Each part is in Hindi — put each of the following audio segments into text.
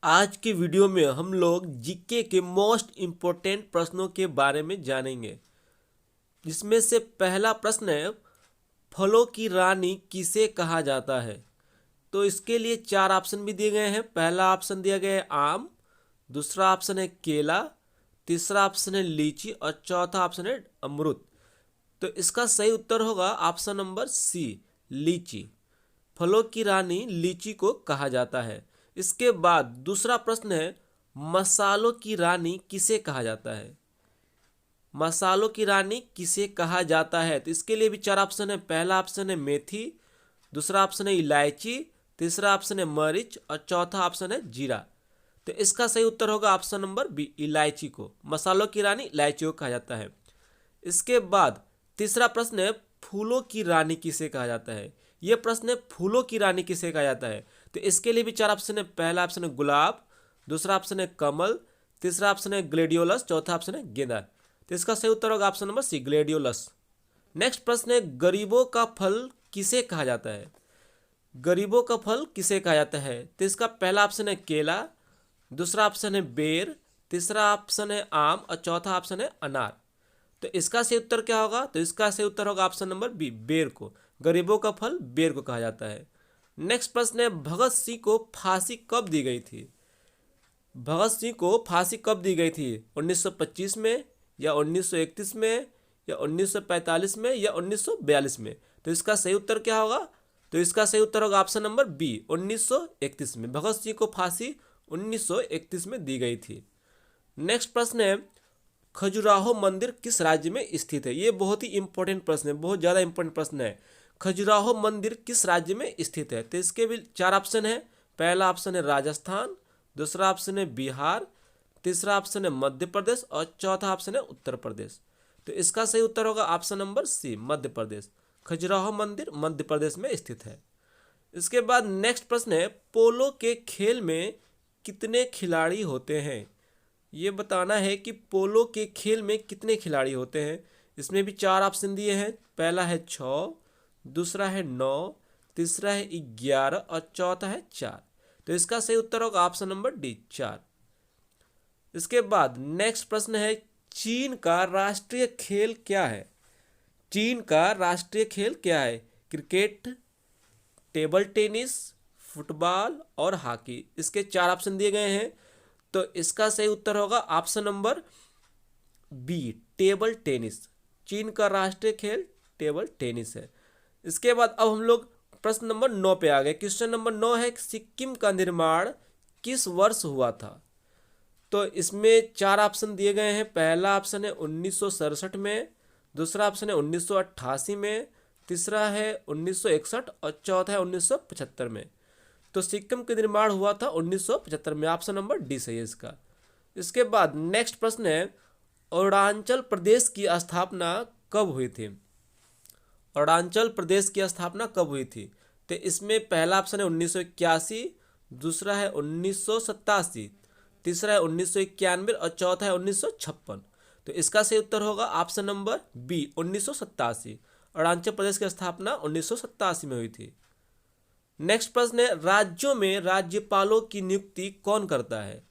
आज के वीडियो में हम लोग जीके के मोस्ट इम्पोर्टेंट प्रश्नों के बारे में जानेंगे। जिसमें से पहला प्रश्न है, फलों की रानी किसे कहा जाता है। तो इसके लिए चार ऑप्शन भी दिए गए हैं। पहला ऑप्शन दिया गया है आम, दूसरा ऑप्शन है केला, तीसरा ऑप्शन है लीची और चौथा ऑप्शन है अमरूद। तो इसका सही उत्तर होगा ऑप्शन नंबर सी, लीची। फलों की रानी लीची को कहा जाता है। इसके बाद दूसरा प्रश्न है, मसालों की रानी किसे कहा जाता है। मसालों की रानी किसे कहा जाता है, तो इसके लिए भी चार ऑप्शन है। पहला ऑप्शन है मेथी, दूसरा ऑप्शन है इलायची, तीसरा ऑप्शन है मरीच और चौथा ऑप्शन है जीरा। तो इसका सही उत्तर होगा ऑप्शन नंबर बी, इलायची को। मसालों की रानी इलायची को कहा जाता है। इसके बाद तीसरा प्रश्न है, फूलों की रानी किसे कहा जाता है। यह प्रश्न है, फूलों की रानी किसे कहा जाता है। तो इसके लिए भी चार ऑप्शन है। पहला ऑप्शन है गुलाब, दूसरा ऑप्शन है कमल, तीसरा ऑप्शन है ग्लेडियोलस, चौथा ऑप्शन है गेंदा। तो इसका सही उत्तर होगा option number C, gladiolus. Next प्रश्न है, गरीबों का फल किसे कहा जाता है। गरीबों का फल किसे कहा जाता है। तो इसका पहला ऑप्शन है केला, दूसरा ऑप्शन है बेर, तीसरा ऑप्शन है आम और चौथा ऑप्शन है अनार। तो इसका सही उत्तर क्या होगा। तो इसका सही उत्तर होगा ऑप्शन नंबर बी, बेर को। गरीबों का फल बेर को कहा जाता है। नेक्स्ट प्रश्न है, भगत सिंह को फांसी कब दी गई थी। भगत सिंह को फांसी कब दी गई थी, 1925 में या 1931 में या 1945 में या 1942 में। तो इसका सही उत्तर क्या होगा। तो इसका सही उत्तर होगा ऑप्शन नंबर बी, 1931 में। भगत सिंह को फांसी 1931 में दी गई थी। नेक्स्ट प्रश्न है, खजुराहो मंदिर किस राज्य में स्थित है। ये बहुत ही इंपॉर्टेंट प्रश्न है, बहुत ज़्यादा इंपॉर्टेंट प्रश्न है। खजुराहो मंदिर किस राज्य में स्थित है। तो इसके भी चार ऑप्शन है। पहला ऑप्शन है राजस्थान, दूसरा ऑप्शन है बिहार, तीसरा ऑप्शन है मध्य प्रदेश और चौथा ऑप्शन है उत्तर प्रदेश। तो इसका सही उत्तर होगा ऑप्शन नंबर सी, मध्य प्रदेश। खजुराहो मंदिर मध्य प्रदेश में स्थित है। इसके बाद नेक्स्ट प्रश्न है, पोलो के खेल में कितने खिलाड़ी होते हैं। ये बताना है कि पोलो के खेल में कितने खिलाड़ी होते हैं। इसमें भी चार ऑप्शन दिए हैं। पहला है 6, दूसरा है 9, तीसरा है 11 और चौथा है 4। तो इसका सही उत्तर होगा ऑप्शन नंबर डी, 4। इसके बाद नेक्स्ट प्रश्न है, चीन का राष्ट्रीय खेल क्या है। चीन का राष्ट्रीय खेल क्या है। क्रिकेट, टेबल टेनिस, फुटबॉल और हॉकी। इसके चार ऑप्शन दिए गए हैं। तो इसका सही उत्तर होगा option number B, table tennis. चीन का राष्ट्रीय खेल टेबल टेनिस है। इसके बाद अब हम लोग प्रश्न नंबर 9 पे आ गए। क्वेश्चन नंबर 9 है, सिक्किम का निर्माण किस वर्ष हुआ था। तो इसमें चार ऑप्शन दिए गए हैं। पहला ऑप्शन है 1967 में, दूसरा ऑप्शन है 1988 में, तीसरा है 1961 और चौथा है 1975 में। तो सिक्किम का निर्माण हुआ था 1975 में। ऑप्शन नंबर डी सही है इसका। इसके बाद नेक्स्ट प्रश्न है, अरुणाचल प्रदेश की स्थापना कब हुई थी। अरुणाचल प्रदेश की स्थापना कब हुई थी। तो इसमें पहला ऑप्शन है 1981, दूसरा है 1987, तीसरा है 1991 और चौथा है 1956। तो इसका सही उत्तर होगा option number B, 1987। Arunachal Pradesh की स्थापना 1987 में हुई थी। नेक्स्ट प्रश्न है, राज्यों में राज्यपालों की नियुक्ति कौन करता है।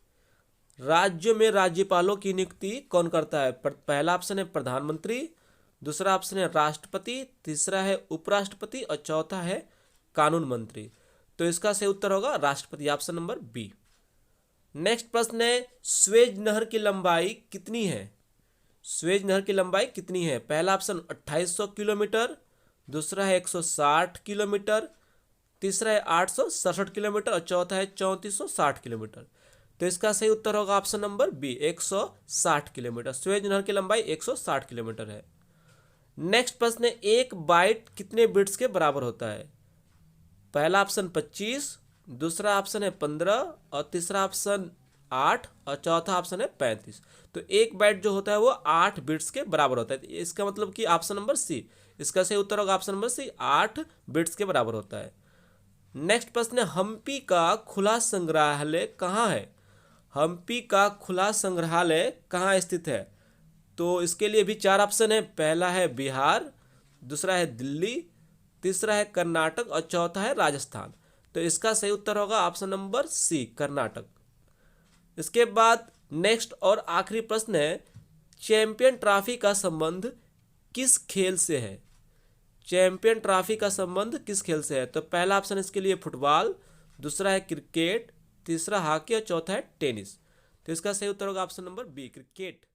राज्यों में राज्यपालों की नियुक्ति कौन करता है। पहला ऑप्शन है प्रधानमंत्री, दूसरा ऑप्शन है राष्ट्रपति, तीसरा है उपराष्ट्रपति और चौथा है कानून मंत्री। तो इसका सही उत्तर होगा राष्ट्रपति, ऑप्शन नंबर बी। नेक्स्ट प्रश्न है, स्वेज नहर की लंबाई कितनी है। स्वेज नहर की लंबाई कितनी है। पहला ऑप्शन 2800 किलोमीटर, दूसरा है 160 किलोमीटर, तीसरा है 867 किलोमीटर और चौथा है 3460 किलोमीटर। तो इसका सही उत्तर होगा option number B, 160 kilometre. Suez नहर की लंबाई 160 किलोमीटर है। नेक्स्ट प्रश्न है, एक बाइट कितने बिट्स के बराबर होता है। पहला ऑप्शन 25, दूसरा ऑप्शन है 15 और तीसरा ऑप्शन 8 और चौथा ऑप्शन है 35। तो एक बाइट जो होता है वो 8 बिट्स के बराबर होता है। इसका मतलब कि ऑप्शन नंबर सी, इसका सही उत्तर होगा ऑप्शन नंबर सी, 8 बिट्स के बराबर होता है। नेक्स्ट प्रश्न है, हम्पी का खुला संग्रहालय कहाँ है। हम्पी का खुला संग्रहालय कहाँ स्थित है। तो इसके लिए भी चार ऑप्शन है। पहला है बिहार, दूसरा है दिल्ली, तीसरा है कर्नाटक और चौथा है राजस्थान। तो इसका सही उत्तर होगा ऑप्शन नंबर सी, कर्नाटक। इसके बाद नेक्स्ट और आखिरी प्रश्न है, चैंपियन ट्रॉफी का संबंध किस खेल से है? चैंपियन ट्रॉफी का संबंध किस खेल से है? तो पहला ऑप्शन इसके लिए फुटबॉल, दूसरा है क्रिकेट, तीसरा हॉकी और चौथा है टेनिस। तो इसका सही उत्तर होगा ऑप्शन नंबर बी, क्रिकेट।